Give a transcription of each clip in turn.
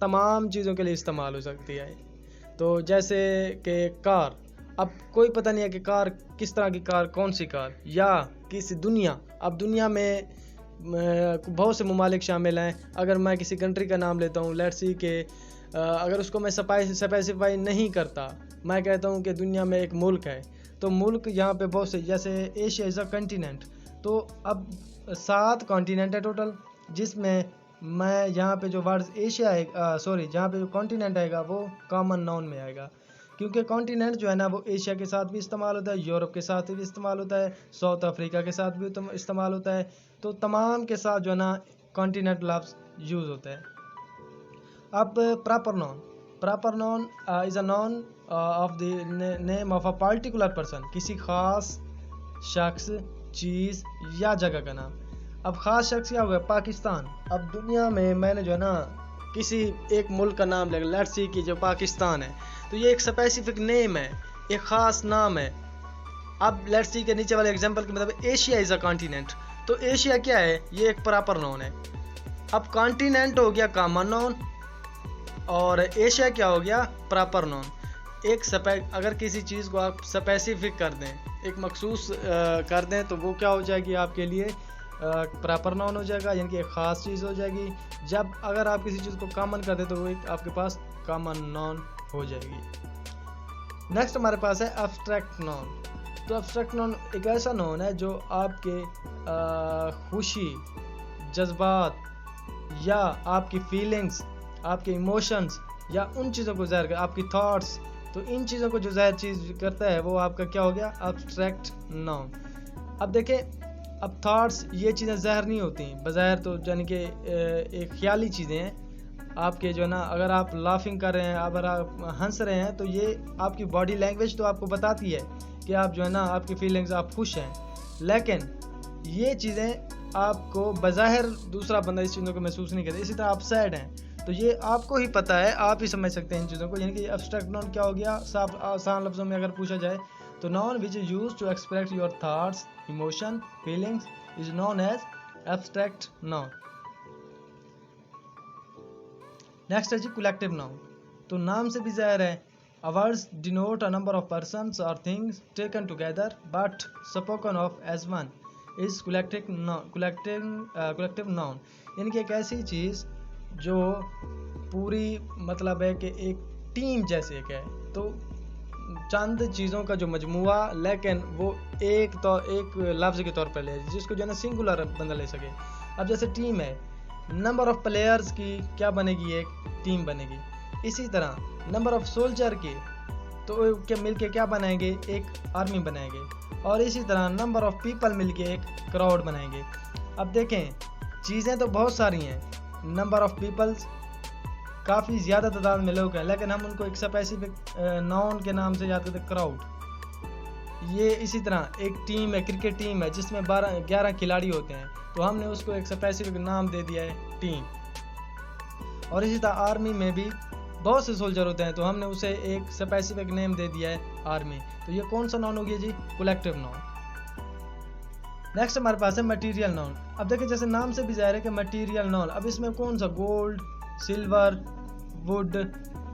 तमाम चीज़ों के लिए इस्तेमाल हो सकती है। तो जैसे कि कार, अब कोई पता नहीं है कि कार किस तरह की कार, कौन सी कार, या किसी दुनिया, अब दुनिया में बहुत से ममालिक शामिल हैं। अगर मैं किसी कंट्री का नाम लेता हूँ, लेट्स सी के अगर उसको मैं स्पेसिफाई नहीं करता, मैं कहता हूँ कि दुनिया में एक मुल्क है, तो मुल्क यहाँ पे बहुत से, जैसे एशिया इज़ अ कंटिनेंट, तो अब 7 कॉन्टिनेंट है टोटल, जिसमें मैं यहाँ पे जो वर्ड एशिया है, जहाँ पे जो कॉन्टिनेंट आएगा वो कॉमन नाउन में आएगा, क्योंकि कॉन्टिनेंट जो है ना वो एशिया के साथ भी इस्तेमाल होता है, यूरोप के साथ भी इस्तेमाल होता है, साउथ अफ्रीका के साथ भी इस्तेमाल होता है, तो तमाम के साथ जो है ना कॉन्टिनेंट लफ्ज़ यूज़ होता है। अब proper noun is a noun of the name of a particular person, किसी ख़ास शख्स, चीज़ या जगह का नाम। अब ख़ास शख्स क्या हो गया, पाकिस्तान। अब दुनिया में मैंने जो है ना किसी एक मुल्क का नाम लेगा, लेट्स सी कि जो पाकिस्तान है, तो ये एक स्पेसिफिक नेम है, एक ख़ास नाम है। अब लेट्स सी के नीचे वाले एग्जांपल के मतलब एशिया इज़ अ कॉन्टिनेंट, तो एशिया क्या है, ये एक प्रॉपर नाउन है। अब कॉन्टिनेंट हो गया कॉमन नाउन और एशिया क्या हो गया, प्रॉपर नाउन। अगर किसी चीज़ को आप स्पेसिफिक कर दें, एक मखसूस कर दें, तो वो क्या हो जाएगी आपके लिए, प्रॉपर नाउन हो जाएगा, यानी कि एक ख़ास चीज़ हो जाएगी। जब अगर आप किसी चीज़ को कॉमन कर दें तो वो एक आपके पास कॉमन नाउन हो जाएगी। नेक्स्ट हमारे पास है एब्स्ट्रैक्ट नाउन। तो एब्स्ट्रैक्ट नाउन एक ऐसा नाउन है जो आपके खुशी, जज्बात या आपकी फीलिंग्स, आपके इमोशंस या उन चीज़ों को ज़ाहिर कर, आपकी थॉट्स, तो इन चीज़ों को जो ज़ाहिर चीज़ करता है वो आपका क्या हो गया, एब्स्ट्रैक्ट नाउन। अब देखें, अब थॉट्स ये चीज़ें ज़ाहिर नहीं होती बज़ाहिर, तो यानी कि एक ख्याली चीज़ें हैं आपके, जो है ना, अगर आप लाफिंग कर रहे हैं, अगर आप हंस रहे हैं, तो ये आपकी बॉडी लैंग्वेज तो आपको बताती है कि आप जो है ना, आपकी फीलिंग्स, आप खुश हैं, लेकिन ये चीज़ें आपको बज़ाहिर दूसरा बंदा इस चीज़ों को महसूस नहीं करता। इसी तरह आप सैड हैं, तो ये आपको ही पता है, आप ही समझ सकते हैं इन चीज़ों को, यानी कि एब्स्ट्रैक्ट नाउन क्या हो गया, साफ आसान लफ्ज़ों में अगर पूछा जाए तो noun which is used to express your thoughts, emotion, feelings is known as abstract noun. Next है जी कलेक्टिव नाउन। तो नाम से भी ज़ाहिर है, a words denote a number of persons or things taken together but spoken of as one is collective noun, यानी कि एक ऐसी चीज़ जो पूरी मतलब है कि एक टीम जैसे एक है, तो चंद चीज़ों का जो मजमुआ, लेकिन वो एक लफ्ज़ के तौर पर ले, जिसको जो है ना सिंगुलर बंदा ले सके। अब जैसे टीम है, नंबर ऑफ प्लेयर्स की क्या बनेगी, एक टीम बनेगी। इसी तरह नंबर ऑफ सोल्जर के, तो क्या मिलके क्या बनाएंगे, एक आर्मी बनाएंगे। और इसी तरह नंबर ऑफ पीपल मिलके एक क्राउड बनाएंगे। अब देखें, चीज़ें तो बहुत सारी हैं, नंबर ऑफ पीपल्स काफ़ी ज़्यादा तादाद में लोग हैं, लेकिन हम उनको एक स्पेसिफिक नाउन के नाम से याद करते, क्राउड। ये इसी तरह एक टीम है, क्रिकेट टीम है, जिसमें 11 खिलाड़ी होते हैं, तो हमने उसको एक स्पेसिफिक नाम दे दिया है, टीम। और इसी तरह आर्मी में भी बहुत से सोल्जर होते हैं, तो हमने उसे एक स्पेसिफिक नेम दे दिया है, आर्मी। तो ये कौन सा नाउन हो गया जी, कलेक्टिव नाउन। नेक्स्ट हमारे पास है मटेरियल नाउन। अब देखिए, जैसे नाम से भी ज़ाहिर है कि मटेरियल नाउन, अब इसमें कौन सा, गोल्ड, सिल्वर, वुड,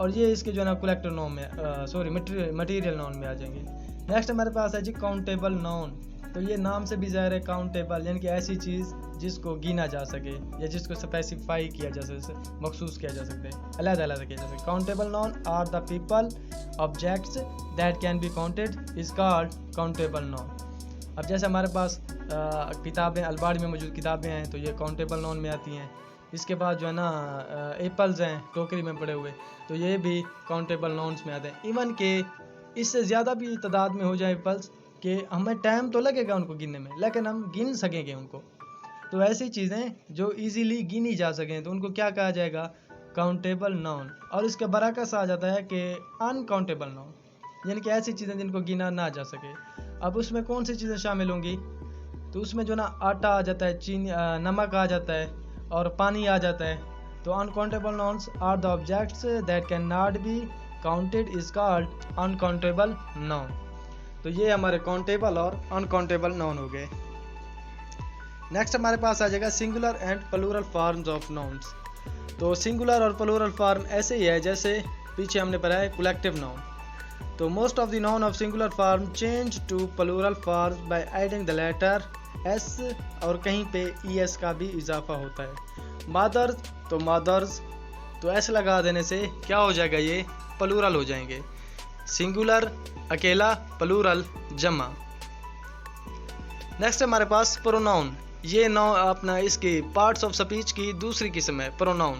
और ये इसके जो है ना कलेक्टिव नाउन में मटेरियल नाउन में आ जाएंगे। नेक्स्ट हमारे पास है जी काउंटेबल नाउन। तो ये नाम से भी ज़ाहिर है, काउंटेबल यानी कि ऐसी चीज़ जिसको गिना जा सके या जिसको स्पेसिफाई किया जा सके, मखसूस किया जा सकता है, अलग-अलग किया जा सके। Countable noun are the people, objects that can be counted is called countable noun. अब जैसे हमारे पास किताबें, अलमारी में मौजूद किताबें हैं, तो ये काउंटेबल नाउन में आती हैं। इसके बाद जो है ना एप्पल्स हैं टोकरी में पड़े हुए, तो ये भी काउंटेबल नाउन्स में आते हैं। इवन के इससे ज़्यादा भी तादाद में हो जाए एप्पल्स कि हमें टाइम तो लगेगा उनको गिनने में, लेकिन हम गिन सकेंगे उनको। तो ऐसी चीज़ें जो इजीली गिनी जा सकें, तो उनको क्या कहा जाएगा, काउंटेबल नाउन। और इसके बरअक्स आ जाता है कि अनकाउंटेबल नाउन, यानी कि ऐसी चीज़ें जिनको गिना ना जा सके। अब उसमें कौन सी चीज़ें शामिल होंगी, तो उसमें जो ना आटा आ जाता है, चीनी, नमक आ जाता है, और पानी आ जाता है। तो uncountable nouns are the objects that can not be counted is called uncountable noun. तो ये हमारे काउंटेबल और अनकाउंटेबल नाउन हो गए। नेक्स्ट हमारे पास आ जाएगा singular and plural forms of nouns. तो सिंगुलर और प्लूरल फॉर्म ऐसे ही है जैसे पीछे हमने पढ़ा है कलेक्टिव नाउन। तो most of the noun of singular form change to plural form by adding the letter S, और कहीं पे es का भी इजाफा होता है। मदर्स तो मदर्स, तो एस लगा देने से क्या हो जाएगा, ये प्लूरल हो जाएंगे। सिंगुलर अकेला, प्लूरल जमा। नेक्स्ट हमारे पास प्रोनाउन। ये नाउन अपना इसकी पार्ट्स ऑफ स्पीच की दूसरी किस्म है प्रोनाउन।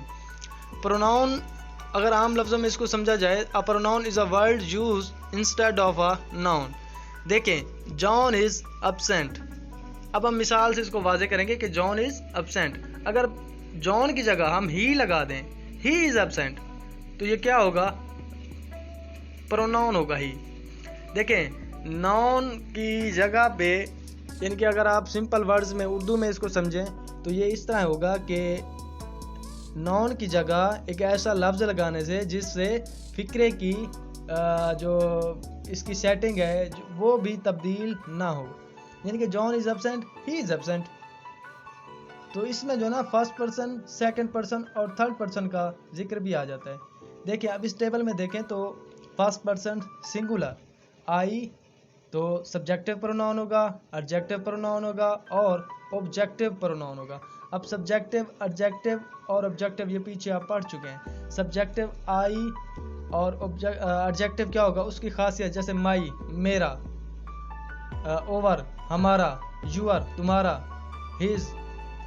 प्रोनाउन अगर आम लफ्ज़ों में इसको समझा जाए, a pronoun is a word use instead of a noun. देखें, जॉन इज़ एब्सेंट। अब हम मिसाल से इसको वाजे करेंगे कि जॉन इज़ एब्सेंट। अगर जॉन की जगह हम ही लगा दें, ही इज़ एब्सेंट, तो ये क्या होगा, प्रोनाउन होगा ही। देखें, नाउन की जगह पे, यानी कि अगर आप सिंपल वर्ड्स में उर्दू में इसको समझें तो ये इस तरह होगा कि नाउन की जगह एक ऐसा लफ्ज़ लगाने से जिससे फ़िक्रे की जो इसकी सेटिंग है वो भी तब्दील ना हो। यानी कि John is absent, he is absent. तो इसमें जो ना फर्स्ट पर्सन, सेकंड पर्सन और थर्ड पर्सन का जिक्र भी आ जाता है। देखिए, अब इस टेबल में देखें तो फर्स्ट पर्सन सिंगुलर आई, तो सब्जेक्टिव प्रोनाउन होगा, एडजेक्टिव प्रोनाउन होगा और ऑब्जेक्टिव प्रोनाउन होगा। अब सब्जेक्टिव, एडजेक्टिव और ऑब्जेक्टिव ये पीछे आप पढ़ चुके हैं। सब्जेक्टिव आई और एडजेक्टिव क्या होगा, उसकी खासियत, जैसे माई मेरा, ओवर हमारा, यूअर तुम्हारा, हिज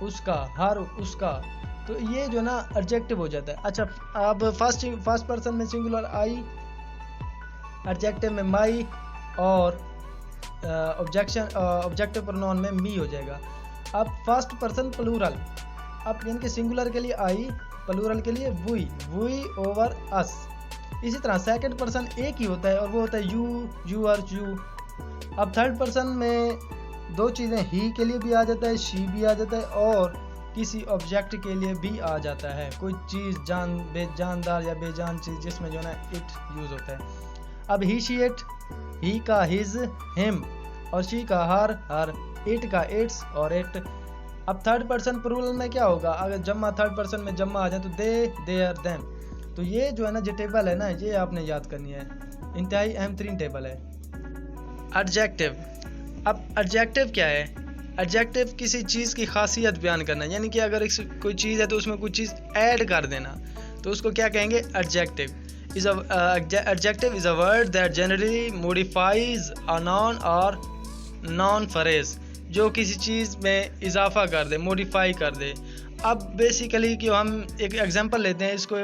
उसका, हर उसका, तो ये जो ना एडजेक्टिव हो जाता है। अच्छा, अब फर्स्ट पर्सन में सिंगुलर आई, एडजेक्टिव में माई और ऑब्जेक्टिव प्रोनाउन में मी हो जाएगा। अब फर्स्ट पर्सन प्लूरल, अब यानी कि सिंगुलर के लिए आई, प्लूरल के लिए वी ओवर अस। इसी तरह सेकंड पर्सन एक ही होता है और वो होता है यू, यूअर, यू। अब थर्ड पर्सन में दो चीज़ें, ही के लिए भी आ जाता है, शी भी आ जाता है और किसी ऑब्जेक्ट के लिए भी आ जाता है। कोई चीज़ जानदार या बेजान चीज़ जिसमें जो ना इट यूज़ होता है। अब ही, शी, इट, ही का हिज, हिम, और शी का हर, इट का इट्स और इट। अब थर्ड पर्सन प्लूरल में क्या होगा, अगर जम्मा थर्ड पर्सन में जम्मा आ जाए तो दे, देयर, देम। तो ये जो है ना, जो टेबल है ना, ये आपने याद करनी है, इंतहाई अहम तरीन टेबल है। एडजेक्टिव। अब एडजेक्टिव क्या है, एडजेक्टिव किसी चीज़ की खासियत बयान करना, यानी कि अगर कोई चीज़ है तो उसमें कुछ चीज़ ऐड कर देना, तो उसको क्या कहेंगे, adjective. Adjective is a word that generally modifies a noun or noun phrase, जो किसी चीज़ में इजाफा कर दे, मॉडिफाई कर दे। अब बेसिकली कि हम एक एग्जांपल लेते हैं, इसको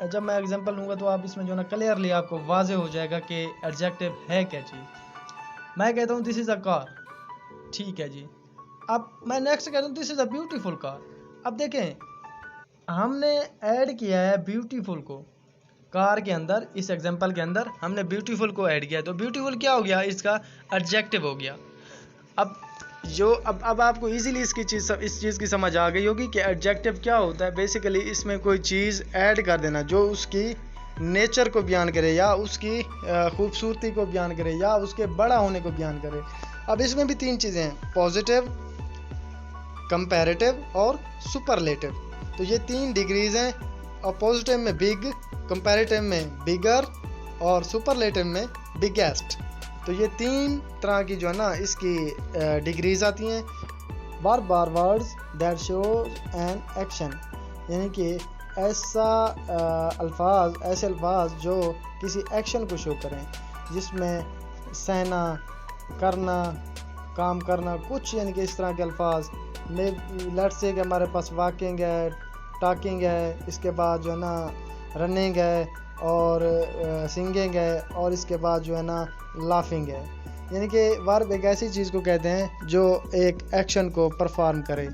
जब मैं एग्जांपल लूँगा तो आप इसमें जो ना क्लियरली आपको वाजे हो जाएगा कि एडजेक्टिव है क्या चीज़। मैं कहता हूँ दिस इज़ अ कार, ठीक है जी। अब मैं नेक्स्ट कहता हूँ this is a beautiful car. अब देखें, हमने ऐड किया है ब्यूटीफुल को कार के अंदर, इस एग्जांपल के अंदर हमने ब्यूटीफुल को ऐड किया, तो ब्यूटीफुल क्या हो गया, इसका एडजेक्टिव हो गया। अब आपको इजीली इस चीज़ की समझ आ गई होगी कि एडजेक्टिव क्या होता है। बेसिकली इसमें कोई चीज़ ऐड कर देना जो उसकी नेचर को बयान करे या उसकी खूबसूरती को बयान करे या उसके बड़ा होने को बयान करे। अब इसमें भी तीन चीज़ें हैं, पॉजिटिव, कंपैरेटिव और सुपरलेटिव। तो ये तीन डिग्रीज हैं, और पॉजिटिव में बिग, कंपैरेटिव में बिगर और सुपरलेटिव में बिगेस्ट। तो ये तीन तरह की जो है ना इसकी डिग्रीज आती हैं। बार words that show an action, यानी कि ऐसे अल्फाज जो किसी एक्शन को शो करें, जिसमें सहना, करना, काम करना, कुछ यानी कि इस तरह के अल्फाज। लेट्स से कि हमारे पास वॉकिंग है, टॉकिंग है, इसके बाद जो है ना रनिंग है और सिंगिंग है, और इसके बाद जो है ना लाफिंग है। यानी कि वर्ब एक ऐसी चीज़ को कहते हैं जो एक एक्शन को परफॉर्म करे।